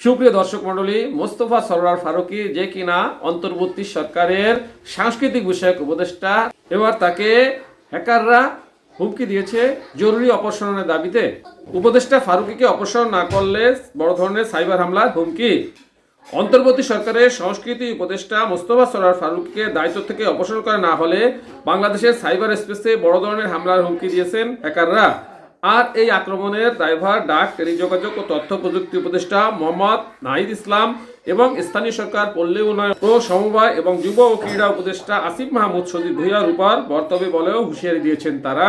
সুপ্রিয় দর্শক মণ্ডলী, মোস্তফা সরোয়ার ফারুকী যে কিনা অন্তর্বর্তী সরকারের সাংস্কৃতিক বিষয়ক উপদেষ্টা, এবার তাকে হ্যাকাররা হুমকি দিয়েছে জরুরি অপসারণের দাবিতে। উপদেষ্টা ফারুকীকে অপসারণ না করলে বড় ধরনের সাইবার হামলার হুমকি। অন্তর্বর্তী সরকারের সংস্কৃতি উপদেষ্টা মোস্তফা সরোয়ার ফারুকীকে দায়িত্ব থেকে অপসারণ করা না হলে বাংলাদেশের সাইবার স্পেসে বড় ধরনের হামলার হুমকি দিয়েছেন হ্যাকাররা। আর এই আক্রমণের দায়ভার ডাক, টেলিযোগাযোগ ও তথ্য প্রযুক্তি উপদেষ্টা মোহাম্মদ নাহিদ ইসলাম এবং স্থানীয় সরকার, পল্লী উন্নয়ন ও সমবায় এবং যুব ও ক্রীড়া উপদেষ্টা আসিফ মাহমুদ সজীব ভূঁইয়ার উপর বর্তবে বলেও হুঁশিয়ারি দিয়েছেন তারা।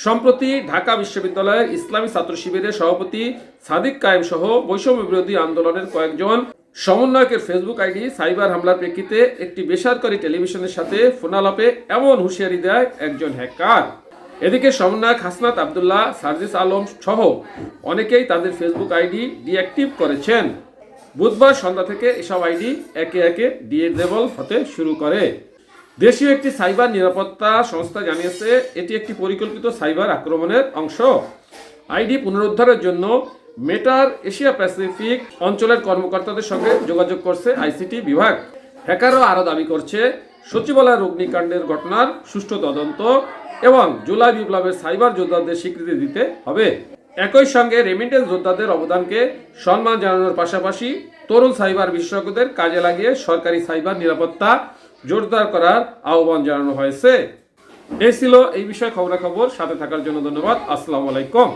সম্প্রতি ঢাকা বিশ্ববিদ্যালয়ের ইসলামী ছাত্র শিবিরের সভাপতি সাদিক কায়েম সহ বৈষম্য বিরোধী আন্দোলনের কয়েকজন সমন্বয়কের ফেসবুক আইডি সাইবার হামলার প্রেক্ষিতে একটি বেসরকারি টেলিভিশনের সাথে ফোনালাপে এমন হুঁশিয়ারি দেয় একজন হ্যাকার। এদিকে সমন্বয়ক হাসনাত আবদুল্লাহ, সার্জিস আলম সহ অনেকেই তাদের ফেসবুক আইডি ডিঅ্যাক্টিভ করেছেন। বুধবার সন্ধ্যা থেকে এসব আইডি একে একে ডিসেবল হতে শুরু করে। দেশীয় একটি সাইবার নিরাপত্তা সংস্থা জানিয়েছে এটি একটি পরিকল্পিত সাইবার আক্রমণের অংশ। আইডি পুনরুদ্ধারের জন্য মেটার এশিয়া প্যাসিফিক অঞ্চলের কর্মকর্তাদের সঙ্গে যোগাযোগ করছে আইসিটি বিভাগ। হ্যাকারও আরও দাবি করছে সচিবালয়ের অগ্নিকাণ্ডের ঘটনার সুষ্ঠু তদন্ত এবং জুলাই বিপ্লবের সাইবার যোদ্ধাদের স্বীকৃতি দিতে হবে। একই সঙ্গে রেমিটেন্স যোদ্ধাদের অবদানকে সম্মান জানানোর পাশাপাশি তরুণ সাইবার বিশেষজ্ঞদের কাজে লাগিয়ে সরকারি সাইবার নিরাপত্তা জোরদার করার আহ্বান জানানো হয়েছে। এই ছিল এই বিষয়ে খবরাখবর। সাথে থাকার জন্য ধন্যবাদ। আসসালামু আলাইকুম।